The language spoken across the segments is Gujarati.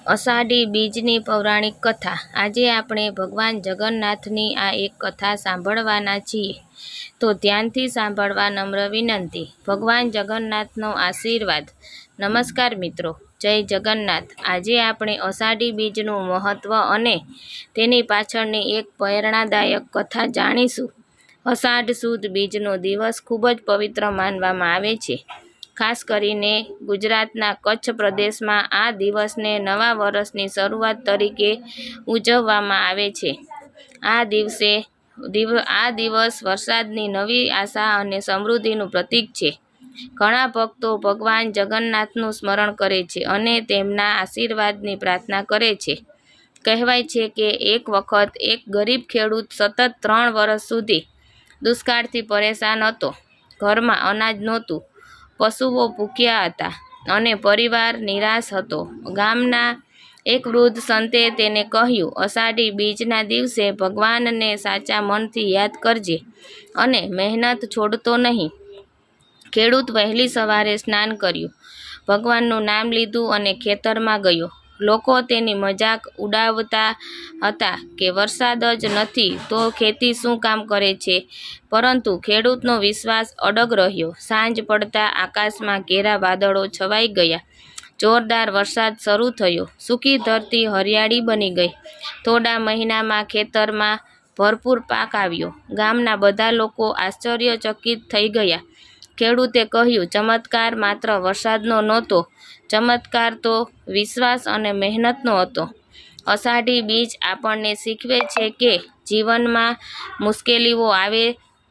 અષાઢી બીજની પૌરાણિક કથા। આજે આપણે ભગવાન જગન્નાથની આ એક કથા સાંભળવાના છીએ, તો ધ્યાનથી સાંભળવા નમ્ર વિનંતી। ભગવાન જગન્નાથનો આશીર્વાદ। નમસ્કાર મિત્રો, જય જગન્નાથ। આજે આપણે અષાઢી બીજનું મહત્ત્વ અને તેની પાછળની એક પ્રેરણાદાયક કથા જાણીશું। અષાઢ સુદ બીજનો દિવસ ખૂબ જ પવિત્ર માનવામાં આવે છે। ખાસ કરીને ગુજરાતના કચ્છ પ્રદેશમાં આ દિવસને નવા વર્ષની શરૂઆત તરીકે ઉજવવામાં આવે છે। આ દિવસ વરસાદની નવી આશા અને સમૃદ્ધિનું પ્રતીક છે। ઘણા ભક્તો ભગવાન જગન્નાથનું સ્મરણ કરે છે અને તેમના આશીર્વાદની પ્રાર્થના કરે છે। કહેવાય છે કે એક વખત એક ગરીબ ખેડૂત સતત 3 વર્ષ સુધી દુષ્કાળથી પરેશાન હતો। ઘરમાં અનાજ નહોતું, પશુઓ ભૂખ્યા હતા અને પરિવાર નિરાશ હતો। ગામના એક વૃદ્ધ સંતે તેને કહ્યું, અષાઢી બીજના દિવસે ભગવાનને સાચા મનથી યાદ કરજે અને મહેનત છોડતો નહીં। ખેડૂત વહેલી સવારે સ્નાન કર્યું, ભગવાનનું નામ લીધું અને ખેતરમાં ગયો। લોકો તેની મજાક ઉડાવતા હતા કે વરસાદ જ નથી તો ખેતી શું કામ કરે છે, પરંતુ ખેડૂતનો વિશ્વાસ અડગ રહ્યો। સાંજ પડતા આકાશમાં ઘેરા વાદળો છવાઈ ગયા, જોરદાર વરસાદ શરૂ થયો, સૂકી ધરતી હરિયાળી બની ગઈ। થોડા મહિનામાં ખેતરમાં ભરપૂર પાક આવ્યો। ગામના બધા લોકો આશ્ચર્યચકિત થઈ ગયા। ખેડૂતે કહ્યું, ચમત્કાર માત્ર વરસાદનો નહોતો, ચમત્કાર તો વિશ્વાસ અને મહેનતનો હતો। અષાઢી બીજ આપણને શીખવે છે કે જીવનમાં મુશ્કેલીઓ આવે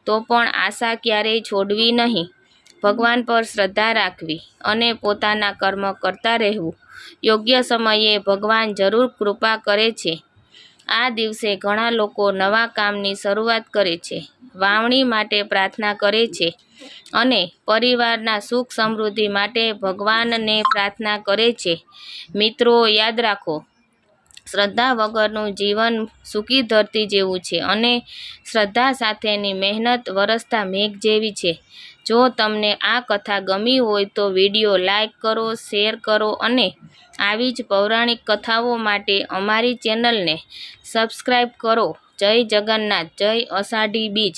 તો પણ આશા ક્યારેય છોડવી નહીં, ભગવાન પર શ્રદ્ધા રાખવી અને પોતાના કર્મ કરતા રહેવું। યોગ્ય સમયે ભગવાન જરૂર કૃપા કરે છે। આ દિવસે ઘણા લોકો નવા કામની શરૂઆત કરે છે, વાવણી માટે પ્રાર્થના કરે છે અને પરિવારના સુખ સમૃદ્ધિ માટે ભગવાનને પ્રાર્થના કરે છે। મિત્રો, યાદ રાખો, શ્રદ્ધા વગરનું જીવન સૂકી ધરતી જેવું છે અને શ્રદ્ધા સાથેની મહેનત વરસતા મેઘ જેવી છે। જો તમને આ કથા ગમી હોય તો વિડીયો લાઈક કરો, શેર કરો અને આવી જ પૌરાણિક કથાઓ માટે અમારી ચેનલને સબસ્ક્રાઈબ કરો। જય જગન્નાથ, જય અષાઢી બીજ।